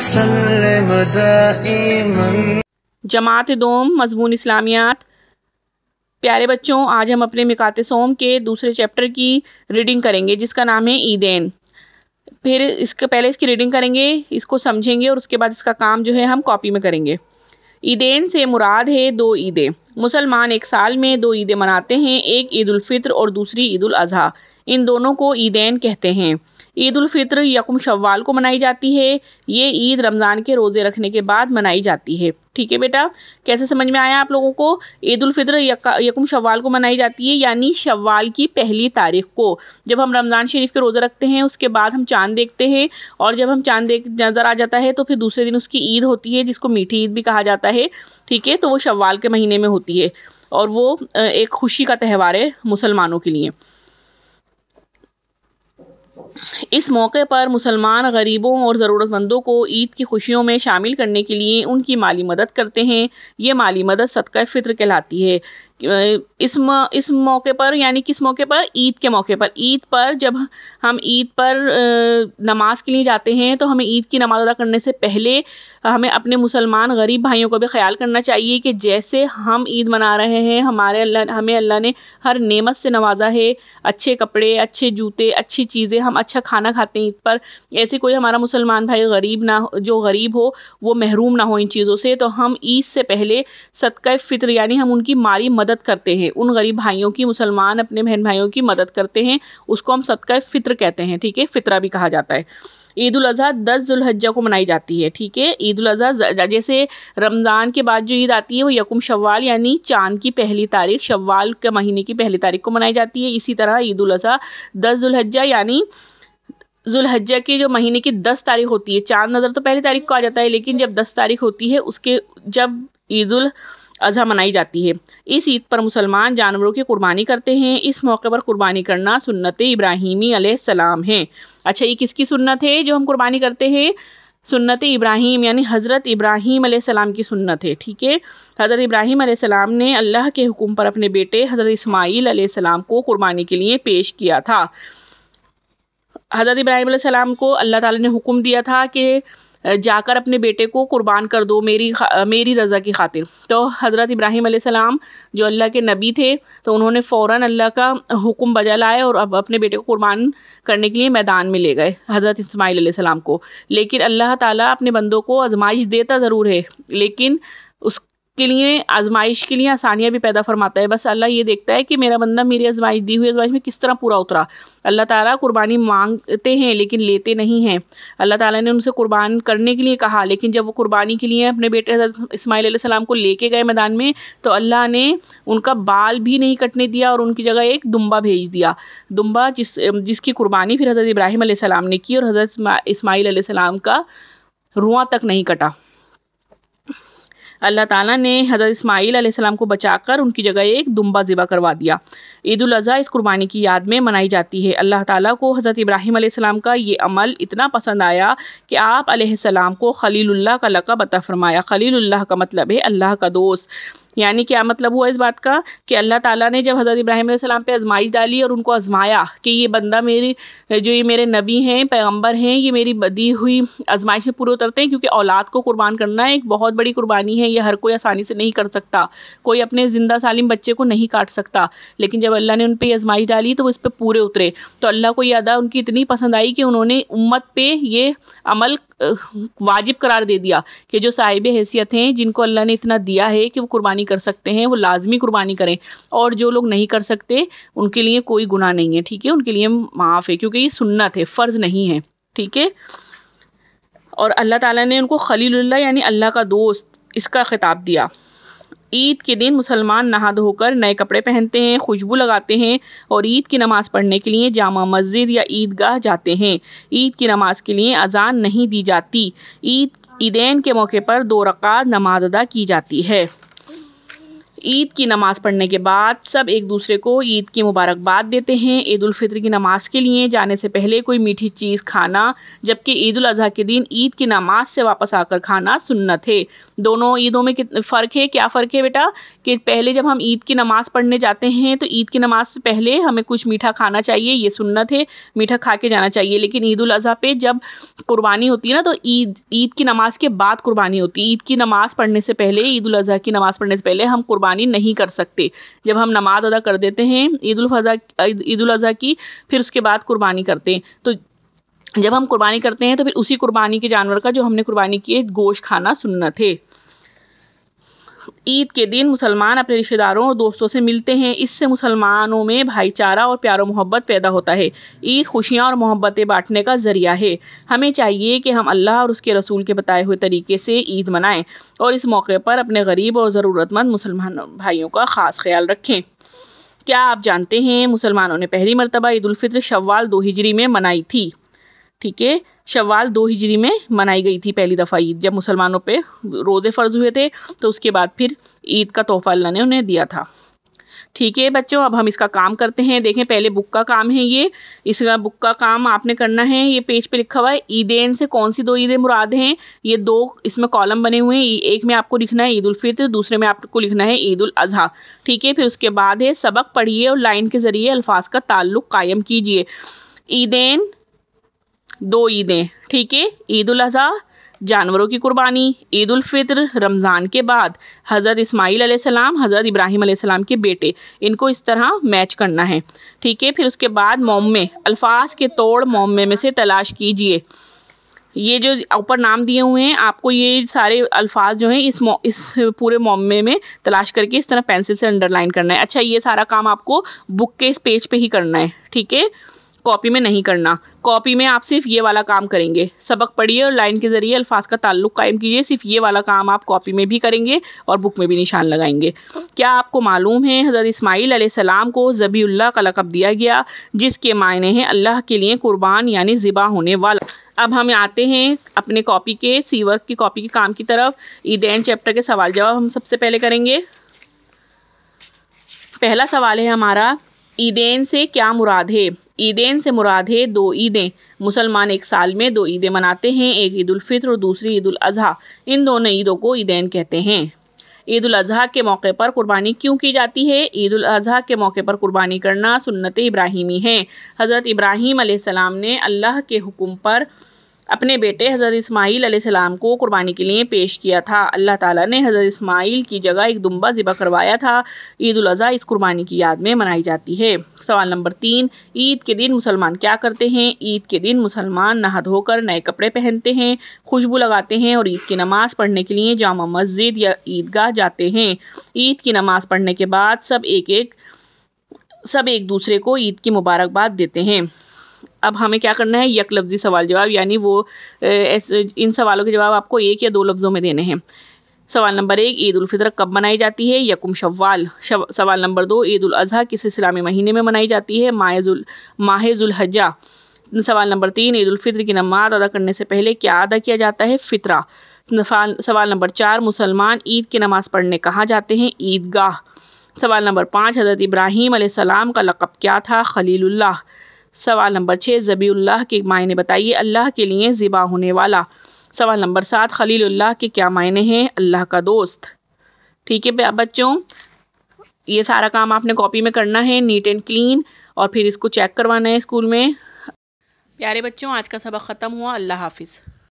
وسلم دائما۔ جماعت دوم مضمون اسلامیات۔ پیارے بچوں، آج ہم اپنے مقات صوم کے دوسرے چیپٹر کی ریڈنگ کریں گے جس کا نام ہے عیدین۔ پھر پہلے اس کی ریڈنگ کریں گے، اس کو سمجھیں گے اور اس کے بعد اس کا کام جو ہے ہم کاپی میں کریں گے۔ عیدین سے مراد ہے دو عیدیں۔ مسلمان ایک سال میں دو عیدیں مناتے ہیں، ایک عید الفطر اور دوسری عید الاضحیٰ۔ ان دونوں کو عیدین کہتے ہیں۔ عید الفطر یکم شوال کو منائی جاتی ہے۔ یہ عید رمضان کے روزے رکھنے کے بعد منائی جاتی ہے۔ ٹھیک ہے بیٹا، کیسے سمجھ میں آیا آپ لوگوں کو؟ عید الفطر یکم شوال کو منائی جاتی ہے، یعنی شوال کی پہلی تاریخ کو۔ جب ہم رمضان شریف کے روزے رکھتے ہیں اس کے بعد ہم چاند دیکھتے ہیں، اور جب ہم چاند نظر آ جاتا ہے تو پھر دوسرے دن اس کی عید ہوتی ہے جس کو میٹھی عید بھی کہا جاتا ہے۔ ٹھیک ہے، تو وہ شوال کے مہینے میں ہوتی ہے اور وہ ایک خوشی کا تہوار ہے مسلمانوں کے لیے۔ اس موقع پر مسلمان غریبوں اور ضرورت مندوں کو عید کی خوشیوں میں شامل کرنے کے لیے ان کی مالی مدد کرتے ہیں۔ یہ مالی مدد صدقہ فطر کہلاتی ہے۔ اس موقع پر، یعنی کس موقع پر؟ عید کے موقع پر۔ عید پر جب ہم عید پر نماز کے لیے جاتے ہیں تو ہمیں عید کی نماز ادا کرنے سے پہلے ہمیں اپنے مسلمان غریب بھائیوں کو بھی خیال کرنا چاہیے کہ جیسے ہم عید منا رہے ہیں، ہمیں اللہ نے ہر نعمت سے نوازا ہے، اچھے کپڑے، اچھے جوتے، اچھی چیزیں، ہم اچھا کھانا کھاتے ہیں عید پر۔ ایسے کوئی ہمارا مسلمان بھائی جو غریب ہو وہ محروم نہ ہو ان چیزوں سے، تو ہم عید سے پہلے صدقہ فطر یعنی ہم ان کی مالی مدد کرتے ہیں، ان غریب بھائیوں کی، مسلمان اپنے بہن بھائیوں کی مدد کرتے ہیں، اس کو ہم صدقہ فطر کہتے ہیں۔ ٹھیک ہے، فطرہ بھی کہا جاتا ہے۔ عید الاضحیٰ 10 ذو الحجہ کو منائی جاتی ہے۔ ٹھیک ہے، عید الاضحیٰ جیسے رمضان کے بعد جو عید آتی ہے وہ یکم شوال یعنی چاند کی پہلی تاریخ، شوال کے مہینے کی پہلی تاریخ کو منائی جاتی ہے۔ اسی طرح عید الاضحیٰ 10 ذو الحجہ یعنی ذو الحجہ کی جو مہینے کی 10 تاریخ ہوتی ہے، چاند نظر تو پہلی تاریخ کو آ جاتا ہے لیکن جب 10 تاریخ ہوتی ہے جب عید الاضحیٰ منائی جاتی ہے۔ اس عید پر مسلمان جانوروں کی قربانی کرتے ہیں۔ اس موقع پر قربانی کرنا سنت ابراہیمی علیہ السلام ہے۔ اچھا، یہ کس کی سنت ہے جو ہم قربانی کرتے ہیں؟ سنت ابراہیم یعنی حضرت ابراہیم علیہ السلام کی سنت ہے۔ ٹھیک ہے، حضرت ابراہیم علیہ السلام نے اللہ کے حکم پر اپنے بیٹے حضرت اسماعیل علیہ السلام کو قربانی کے لیے پیش کیا تھا۔ حضرت ابراہیم علیہ السلام کو اللہ تعالیٰ نے حکم دیا تھا کہ جا کر اپنے بیٹے کو قربان کر دو میری رضا کی خاطر۔ تو حضرت ابراہیم علیہ السلام جو اللہ کے نبی تھے تو انہوں نے فوراً اللہ کا حکم بجا لائے اور اب اپنے بیٹے کو قربان کرنے کے لیے میدان میں لے گئے حضرت اسماعیل علیہ السلام کو۔ لیکن اللہ تعالیٰ اپنے بندوں کو آزمائش دیتا ضرور ہے، لیکن اس کے لیے آزمائش کے لیے آسانیاں بھی پیدا فرماتا ہے۔ بس اللہ یہ دیکھتا ہے کہ میرا بندہ میری آزمائش دی ہوئی آزمائش میں کس طرح پورا اترا۔ اللہ تعالیٰ قربانی مانگتے ہیں لیکن لیتے نہیں ہیں۔ اللہ تعالیٰ نے ان سے قربان کرنے کے لیے کہا، لیکن جب وہ قربانی کے لیے اپنے بیٹے حضرت اسماعیل علیہ السلام کو لے کے گئے میدان میں تو اللہ نے ان کا بال بھی نہیں کٹنے دیا اور ان کی جگہ ایک دمبا بھیج دیا۔ دمبا جس کی قربانی پھر حضرت ابراہیم علیہ السلام نے کی اور حضرت اسماعیل علیہ السلام کا رواں تک نہیں کٹا۔ اللہ تعالیٰ نے حضرت اسماعیل علیہ السلام کو بچا کر ان کی جگہ ایک دمبا ذبح کروا دیا۔ عید الاضحیٰ اس قربانی کی یاد میں منائی جاتی ہے۔ اللہ تعالیٰ کو حضرت ابراہیم علیہ السلام کا یہ عمل اتنا پسند آیا کہ آپ علیہ السلام کو خلیل اللہ کا لقب عطا فرمایا۔ خلیل اللہ کا مطلب ہے اللہ کا دوست۔ یعنی کیا مطلب ہوا اس بات کا کہ اللہ تعالیٰ نے جب حضرت ابراہیم علیہ السلام پہ آزمائش ڈالی اور ان کو آزمایا کہ یہ بندہ یہ میرے نبی ہیں، پیغمبر ہیں، یہ میری دی ہوئی آزمائش میں پورے اترتے ہیں، کیونکہ اولاد کو قربان کرنا ایک بہت بڑی قربانی ہے، یہ ہر کوئی آسانی سے نہیں کر سکتا، کوئی اپنے زندہ سالم بچے کو نہیں کاٹ سکتا، لیکن جب اللہ نے ان پہ آزمائش ڈالی تو وہ اس پہ پورے اترے۔ تو اللہ کو یہ ادا ان کی اتنی پسند آئی کہ انہوں نے امت پہ یہ عمل واجب قرار دے دیا کہ جو صاحب حیثیت ہیں، جن کو اللہ نے اتنا دیا ہے کہ وہ قربانی کر سکتے ہیں، وہ لازمی قربانی کریں، اور جو لوگ نہیں کر سکتے ان کے لیے کوئی گناہ نہیں ہے۔ ٹھیک ہے، ان کے لیے معاف ہے کیونکہ یہ سنت ہے، فرض نہیں ہے۔ ٹھیک ہے، اور اللہ تعالیٰ نے ان کو خلیل اللہ یعنی اللہ کا دوست اس کا خطاب دیا۔ عید کے دن مسلمان نہا دھو کر نئے کپڑے پہنتے ہیں، خوشبو لگاتے ہیں اور عید کی نماز پڑھنے کے لیے جامع مسجد یا عیدگاہ جاتے ہیں۔ عید کی نماز کے لیے اذان نہیں دی جاتی۔ عیدین کے موقع پر 2 رکعت نماز ادا کی جاتی ہے۔ عید کی نماز پڑھنے کے بعد سب ایک دوسرے کو عید کی مبارکباد دیتے ہیں۔ عید الفطر کی نماز کے لیے جانے سے پہلے کوئی میٹھی چیز کھانا، جبکہ عید الاضحیٰ کے دن عید کی نماز سے واپس آ کر کھانا سنت ہے۔ دونوں عیدوں میں فرق ہے۔ کیا فرق ہے بیٹا؟ کہ پہلے جب ہم عید کی نماز پڑھنے جاتے ہیں تو عید کی نماز سے پہلے ہمیں کچھ میٹھا کھانا چاہیے، یہ سنت ہے، میٹھا کھا کے جانا چاہیے۔ لیکن عید الاضحیٰ پہ جب قربانی ہوتی ہے نا تو عید کی نماز کے بعد قربانی ہوتی ہے۔ عید کی نماز پڑھنے سے پہلے، عید الاضحیٰ کی نماز پڑھنے سے پہلے ہم قربانی نہیں کر سکتے۔ جب ہم نماز ادا کر دیتے ہیں عید الاضحیٰ کی، پھر اس کے بعد قربانی کرتے ہیں، تو جب ہم قربانی کرتے ہیں تو پھر اسی قربانی کے جانور کا جو ہم نے قربانی کیے گوشت کھانا سنت ہے۔ عید کے دن مسلمان اپنے رشتہ داروں اور دوستوں سے ملتے ہیں، اس سے مسلمانوں میں بھائی چارہ اور پیار و محبت پیدا ہوتا ہے۔ عید خوشیاں اور محبتیں بانٹنے کا ذریعہ ہے۔ ہمیں چاہیے کہ ہم اللہ اور اس کے رسول کے بتائے ہوئے طریقے سے عید منائیں اور اس موقع پر اپنے غریب اور ضرورت مند مسلمان بھائیوں کا خاص خیال رکھیں۔ کیا آپ جانتے ہیں مسلمانوں نے پہلی مرتبہ عید الفطر شوال 2 ہجری میں منائی تھی؟ ٹھیک ہے، شوال 2 ہجری میں منائی گئی تھی پہلی دفعہ عید، جب مسلمانوں پہ روزے فرض ہوئے تھے تو اس کے بعد پھر عید کا تحفہ اللہ نے انہیں دیا تھا۔ ٹھیک ہے بچوں، اب ہم اس کا کام کرتے ہیں۔ دیکھیں پہلے بک کا کام ہے، یہ اس کا بک کا کام آپ نے کرنا ہے۔ یہ پیج پہ لکھا ہوا ہے عیدین سے کون سی 2 عیدیں مراد ہیں؟ یہ 2 اس میں کالم بنے ہوئے ہیں، ایک میں آپ کو لکھنا ہے عید الفطر، دوسرے میں آپ کو لکھنا ہے عید الاضحیٰ۔ ٹھیک ہے، پھر اس کے بعد ہے سبق پڑھیے اور لائن کے ذریعے الفاظ کا تعلق قائم کیجیے۔ عیدین 2 عیدیں، ٹھیک ہے، عید الاضحیٰ جانوروں کی قربانی، عید الفطر رمضان کے بعد، حضرت اسماعیل علیہ السلام حضرت ابراہیم علیہ السلام کے بیٹے، ان کو اس طرح میچ کرنا ہے۔ ٹھیک ہے، پھر اس کے بعد مومے، الفاظ کے توڑ مومے میں سے تلاش کیجئے۔ یہ جو اوپر نام دیے ہوئے ہیں آپ کو، یہ سارے الفاظ جو ہیں اس پورے مومے میں تلاش کر کے اس طرح پینسل سے انڈر لائن کرنا ہے۔ اچھا، یہ سارا کام آپ کو بک کے اس پیج پہ ہی کرنا ہے، ٹھیک ہے، کاپی میں نہیں کرنا۔ کاپی میں آپ صرف یہ والا کام کریں گے، سبق پڑھیے اور لائن کے ذریعے الفاظ کا تعلق قائم کیجیے۔ صرف یہ والا کام آپ کاپی میں بھی کریں گے اور بک میں بھی نشان لگائیں گے۔ کیا آپ کو معلوم ہے حضرت اسماعیل علیہ السلام کو ذبیح اللہ کا لقب دیا گیا، جس کے معنی ہیں اللہ کے لیے قربان یعنی ذبح ہونے والا۔ اب ہم آتے ہیں اپنے کاپی کے سی ورک کی کاپی کے کام کی طرف۔ عیدین چیپٹر کے سوال جواب ہم سب سے پہلے کریں گے۔ پہلا سوال ہے ہمارا، عیدین سے کیا مراد ہے؟ عیدین سے مراد ہے 2 عیدیں۔ مسلمان ایک سال میں 2 عیدیں مناتے ہیں، ایک عید الفطر اور دوسری عید الاضحیٰ۔ ان دونوں عیدوں کو عیدین کہتے ہیں۔ عید الاضحیٰ کے موقع پر قربانی کیوں کی جاتی ہے؟ عید الاضحیٰ کے موقع پر قربانی کرنا سنت ابراہیمی ہے۔ حضرت ابراہیم علیہ السلام نے اللہ کے حکم پر اپنے بیٹے حضرت اسماعیل علیہ السلام کو قربانی کے لیے پیش کیا تھا۔ اللہ تعالیٰ نے حضرت اسماعیل کی جگہ ایک دمبا ذبح کروایا تھا۔ عید الاضحیٰ اس قربانی کی یاد میں منائی جاتی ہے۔ سوال نمبر 3، عید کے دن مسلمان کیا کرتے ہیں؟ عید کے دن مسلمان نہا دھو کر نئے کپڑے پہنتے ہیں، خوشبو لگاتے ہیں اور عید کی نماز پڑھنے کے لیے جامع مسجد یا عیدگاہ جاتے ہیں۔ عید کی نماز پڑھنے کے بعد سب ایک دوسرے کو عید کی مبارکباد دیتے ہیں۔ اب ہمیں کیا کرنا ہے؟ یک لفظی سوال جواب، یعنی ان سوالوں کے جواب آپ کو 1 یا 2 لفظوں میں دینے ہیں۔ سوال نمبر 1، عید الفطر کب منائی جاتی ہے؟ یکم شوال۔ سوال نمبر 2، عید الاضحیٰ کس اسلامی مہینے میں منائی جاتی ہے؟ ماہ ذوالحجہ۔ سوال نمبر 3، عید الفطر کی نماز ادا کرنے سے پہلے کیا ادا کیا جاتا ہے؟ فطرہ۔ سوال نمبر 4، مسلمان عید کی نماز پڑھنے کہاں جاتے ہیں؟ عیدگاہ۔ سوال نمبر 5، حضرت ابراہیم علیہ السلام کا لقب کیا تھا؟ خلیل اللہ۔ سوال نمبر 6، ذبیح اللہ کے معنی بتائیے، اللہ کے لیے ذبح ہونے والا۔ سوال نمبر 7، خلیل اللہ کے کیا معنی ہیں؟ اللہ کا دوست۔ ٹھیک ہے بچوں، یہ سارا کام آپ نے کاپی میں کرنا ہے، نیٹ اینڈ کلین، اور پھر اس کو چیک کروانا ہے اسکول میں۔ پیارے بچوں، آج کا سبق ختم ہوا، اللہ حافظ۔